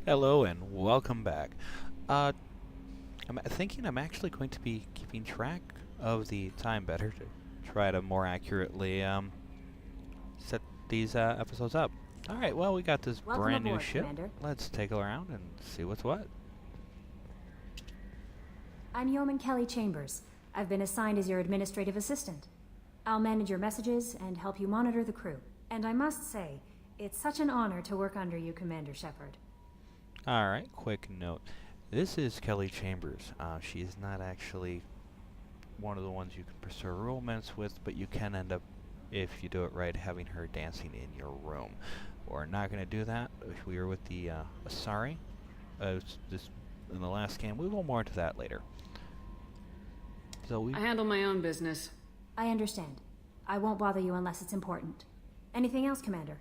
Hello and welcome back. I'm thinking I'm actually going to be keeping track of the time better to try to more accurately set these episodes up. Alright, well, we got this Welcome brand new aboard, ship. Commander. Let's take a look around and see what's what. I'm Yeoman Kelly Chambers. I've been assigned as your administrative assistant. I'll manage your messages and help you monitor the crew. And I must say, it's such an honor to work under you, Commander Shepard. Alright, quick note. This is Kelly Chambers. She is not actually one of the ones you can pursue romance with, but you can end up, if you do it right, having her dancing in your room. We're not going to do that. If we were with the Asari, this in the last game, we will more into that later. So I handle my own business. I understand. I won't bother you unless it's important. Anything else, Commander?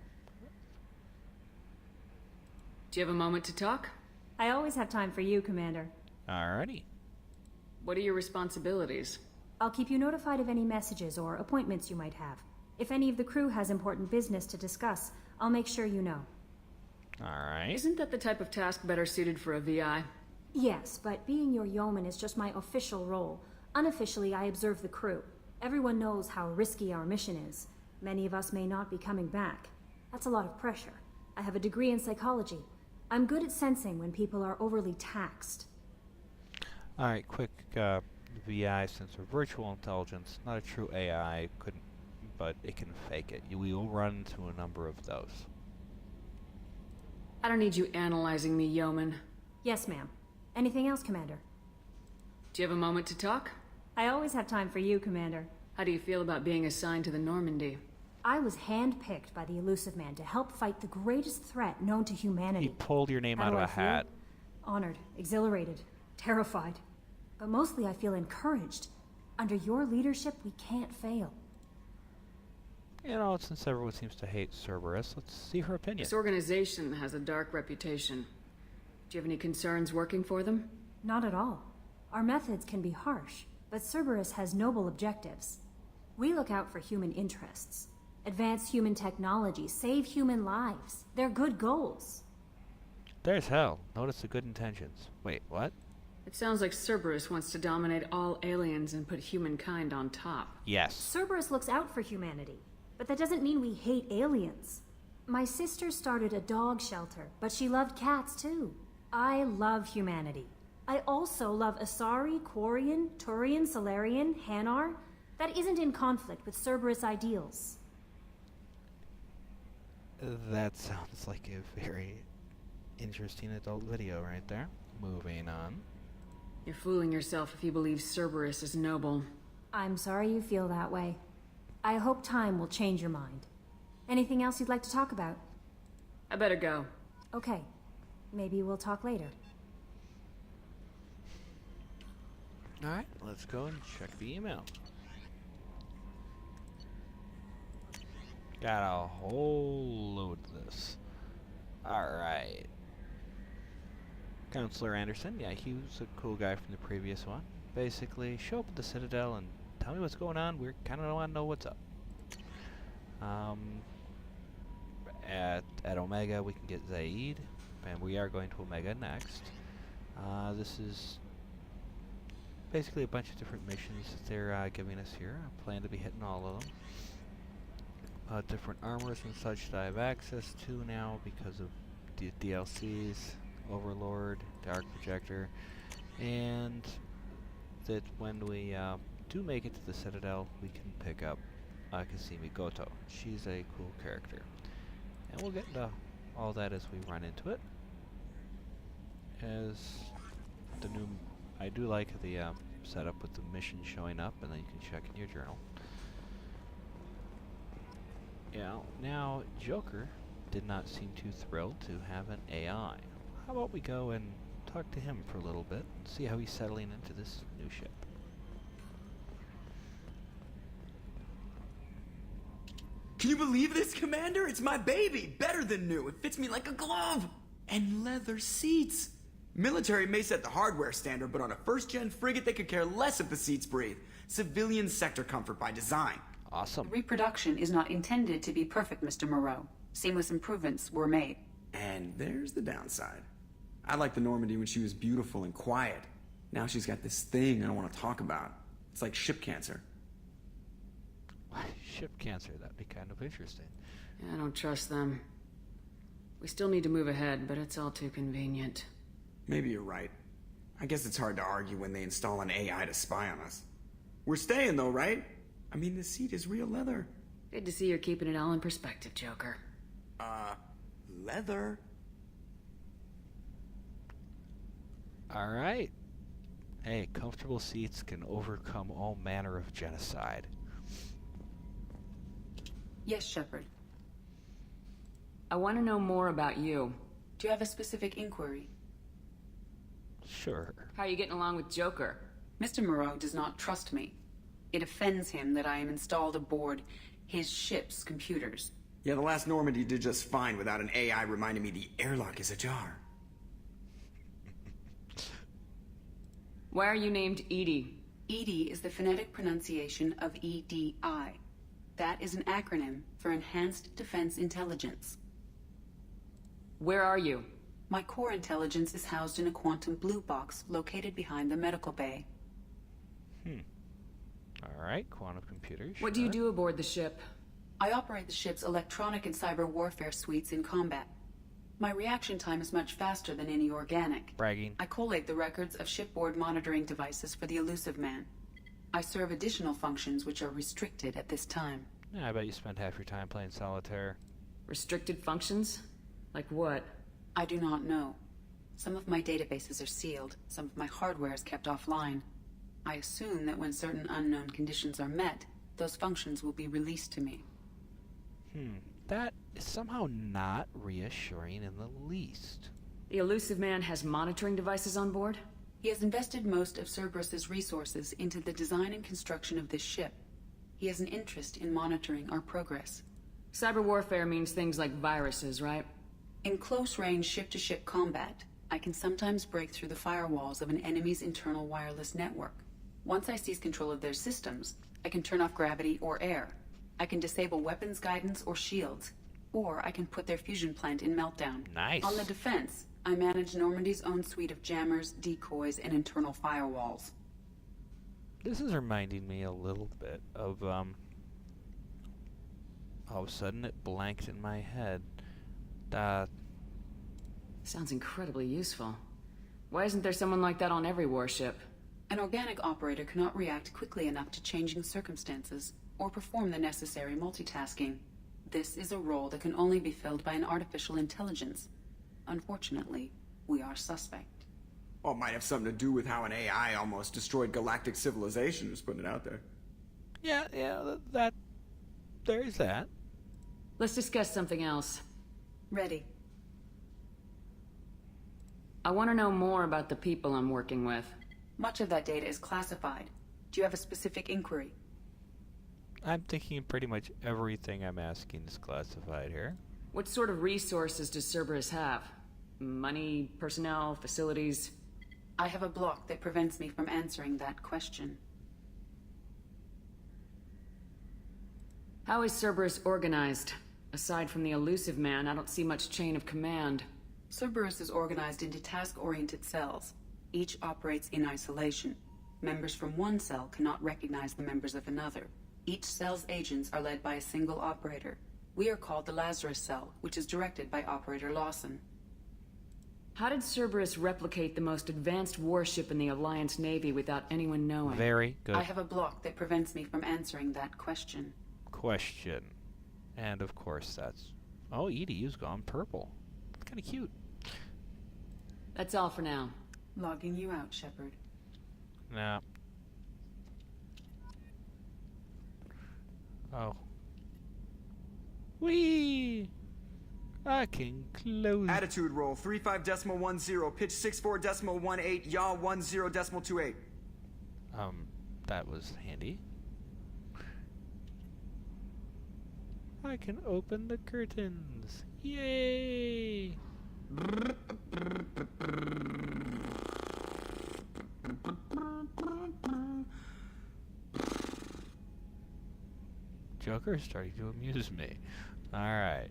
Do you have a moment to talk? I always have time for you, Commander. Alrighty. What are your responsibilities? I'll keep you notified of any messages or appointments you might have. If any of the crew has important business to discuss, I'll make sure you know. Alright. Isn't that the type of task better suited for a VI? Yes, but being your yeoman is just my official role. Unofficially, I observe the crew. Everyone knows how risky our mission is. Many of us may not be coming back. That's a lot of pressure. I have a degree in psychology. I'm good at sensing when people are overly taxed. Alright, quick VI, since we're virtual intelligence, not a true AI, couldn't, but it can fake it. We will run into a number of those. I don't need you analyzing me, yeoman. Yes, ma'am. Anything else, Commander? Do you have a moment to talk? I always have time for you, Commander. How do you feel about being assigned to the Normandy? I was handpicked by the Elusive Man to help fight the greatest threat known to humanity. He pulled your name How out do of I a feel? hat. Honored, exhilarated, terrified. But mostly I feel encouraged. Under your leadership, we can't fail. You know, since everyone seems to hate Cerberus, let's see her opinion. This organization has a dark reputation. Do you have any concerns working for them? Not at all. Our methods can be harsh, but Cerberus has noble objectives. We look out for human interests. Advance human technology, save human lives. They're good goals. There's hell. Notice the good intentions. Wait, what? It sounds like Cerberus wants to dominate all aliens and put humankind on top. Yes. Cerberus looks out for humanity, but that doesn't mean we hate aliens. My sister started a dog shelter, but she loved cats too. I love humanity. I also love Asari, Quarian, Turian, Solarian, Hanar. That isn't in conflict with Cerberus ideals. That sounds like a very interesting adult video right there. Moving on. You're fooling yourself if you believe Cerberus is noble. I'm sorry you feel that way. I hope time will change your mind. Anything else you'd like to talk about? I better go. Okay. Maybe we'll talk later. Alright, let's go and check the email. Got a whole load of this. Alright. Counselor Anderson, yeah, he was a cool guy from the previous one. Basically, show up at the Citadel and tell me what's going on. We kind of want to know what's up. At Omega, we can get Zaid, and we are going to Omega next. This is basically a bunch of different missions that they're giving us here. I plan to be hitting all of them. Different armors and such that I have access to now because of the DLCs, Overlord, Dark Projector, and that when we do make it to the Citadel, we can pick up Kasimi Goto. She's a cool character. And we'll get into all that as we run into it. As the new... I do like the setup with the mission showing up, and then you can check in your journal. Yeah, now Joker did not seem too thrilled to have an AI. How about we go and talk to him for a little bit and see how he's settling into this new ship. Can you believe this, Commander? It's my baby! Better than new. It fits me like a glove! And leather seats! Military may set the hardware standard, but on a first-gen frigate, they could care less if the seats breathe. Civilian sector comfort by design. Awesome. Reproduction is not intended to be perfect, Mr. Moreau. Seamless improvements were made. And there's the downside. I liked the Normandy when she was beautiful and quiet. Now she's got this thing I don't want to talk about. It's like ship cancer. Ship cancer, that'd be kind of interesting. I don't trust them. We still need to move ahead, but it's all too convenient. Maybe you're right. I guess it's hard to argue when they install an AI to spy on us. We're staying though, right? I mean, the seat is real leather. Good to see you're keeping it all in perspective, Joker. Leather? Alright. Hey, comfortable seats can overcome all manner of genocide. Yes, Shepard. I want to know more about you. Do you have a specific inquiry? Sure. How are you getting along with Joker? Mr. Moreau does not trust me. It offends him that I am installed aboard his ship's computers. Yeah, the last Normandy did just fine without an AI reminding me the airlock is ajar. Why are you named Edie? EDI is the phonetic pronunciation of EDI. That is an acronym for Enhanced Defense Intelligence. Where are you? My core intelligence is housed in a quantum blue box located behind the medical bay. Alright, quantum computers. What do you do aboard the ship? I operate the ship's electronic and cyber warfare suites in combat. My reaction time is much faster than any organic. Bragging. I collate the records of shipboard monitoring devices for the Elusive Man. I serve additional functions which are restricted at this time. Yeah, I bet you spend half your time playing solitaire. Restricted functions? Like what? I do not know. Some of my databases are sealed, some of my hardware is kept offline. I assume that when certain unknown conditions are met, those functions will be released to me. That is somehow not reassuring in the least. The Elusive Man has monitoring devices on board? He has invested most of Cerberus's resources into the design and construction of this ship. He has an interest in monitoring our progress. Cyber warfare means things like viruses, right? In close-range ship-to-ship combat, I can sometimes break through the firewalls of an enemy's internal wireless network. Once I seize control of their systems, I can turn off gravity or air. I can disable weapons guidance or shields, or I can put their fusion plant in meltdown. Nice. On the defense, I manage Normandy's own suite of jammers, decoys, and internal firewalls. This is reminding me a little bit of, all of a sudden it blanked in my head. Sounds incredibly useful. Why isn't there someone like that on every warship? An organic operator cannot react quickly enough to changing circumstances, or perform the necessary multitasking. This is a role that can only be filled by an artificial intelligence. Unfortunately, we are suspect. Well, it might have something to do with how an AI almost destroyed galactic civilization, just putting it out there. Yeah, that there's that. Let's discuss something else. Ready. I want to know more about the people I'm working with. Much of that data is classified. Do you have a specific inquiry? I'm thinking pretty much everything I'm asking is classified here. What sort of resources does Cerberus have? Money, personnel, facilities? I have a block that prevents me from answering that question. How is Cerberus organized? Aside from the Elusive Man, I don't see much chain of command. Cerberus is organized into task-oriented cells. Each operates in isolation. Members from one cell cannot recognize the members of another. Each cell's agents are led by a single operator. We are called the Lazarus Cell, which is directed by Operator Lawson. How did Cerberus replicate the most advanced warship in the Alliance Navy without anyone knowing? Very good I have a block that prevents me from answering that question. question. And of course that's... Oh, EDU's gone purple. It's kind of cute. That's all for now. Logging you out, Shepard. No. Oh. Whee! I can close. Attitude roll 35.10, pitch 64.18, yaw 10.28. That was handy. I can open the curtains. Yay! Joker is starting to amuse me. Alright.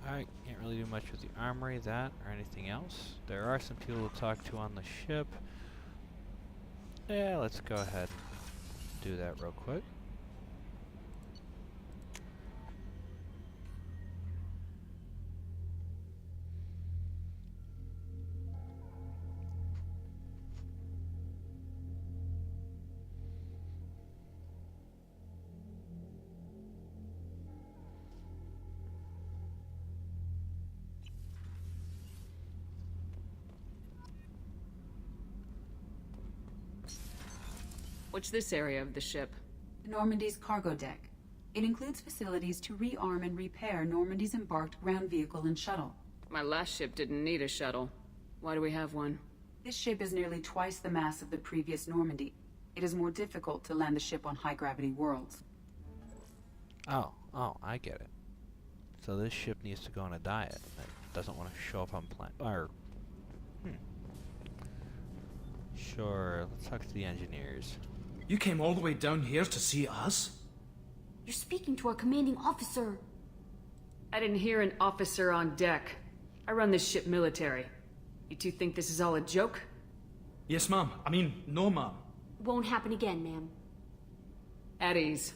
I can't really do much with the armory, that, or anything else. There are some people to talk to on the ship. Yeah, let's go ahead and do that real quick. What's this area of the ship? Normandy's cargo deck. It includes facilities to rearm and repair Normandy's embarked ground vehicle and shuttle. My last ship didn't need a shuttle. Why do we have one? This ship is nearly twice the mass of the previous Normandy. It is more difficult to land the ship on high-gravity worlds. Oh, I get it. So this ship needs to go on a diet. It doesn't want to show up on Sure, let's talk to the engineers. You came all the way down here to see us? You're speaking to our commanding officer. I didn't hear an officer on deck. I run this ship military. You two think this is all a joke? Yes, ma'am. I mean, no, ma'am. Won't happen again, ma'am. At ease.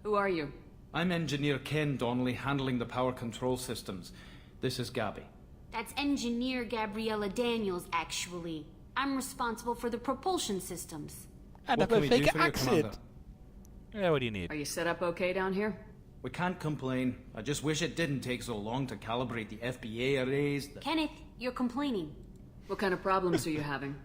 Who are you? I'm Engineer Ken Donnelly, handling the power control systems. This is Gabby. That's Engineer Gabriella Daniels, actually. I'm responsible for the propulsion systems. And What have can a we do fake for you, accent. Commander? Yeah, what do you need? Are you set up okay down here? We can't complain. I just wish it didn't take so long to calibrate the FBA arrays. Kenneth, you're complaining. What kind of problems are you having?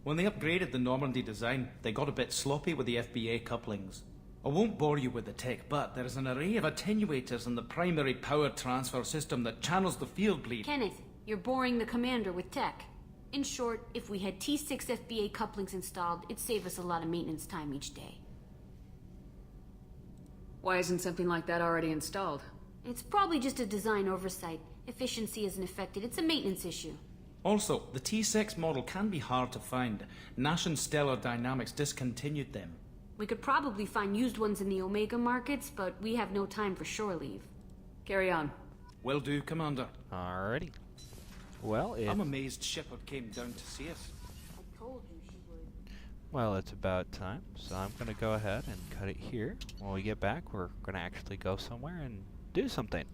When they upgraded the Normandy design, they got a bit sloppy with the FBA couplings. I won't bore you with the tech, but there is an array of attenuators in the primary power transfer system that channels the field bleed. Kenneth, you're boring the commander with tech. In short, if we had T6 FBA couplings installed, it'd save us a lot of maintenance time each day. Why isn't something like that already installed? It's probably just a design oversight. Efficiency isn't affected. It's a maintenance issue. Also, the T6 model can be hard to find. Nash and Stellar Dynamics discontinued them. We could probably find used ones in the Omega markets, but we have no time for shore leave. Carry on. Will do, Commander. Alrighty. Well, I'm amazed Shepard came down to see us. I told you she would. well, it's about time, so I'm gonna go ahead and cut it here. When we get back, we're gonna actually go somewhere and do something.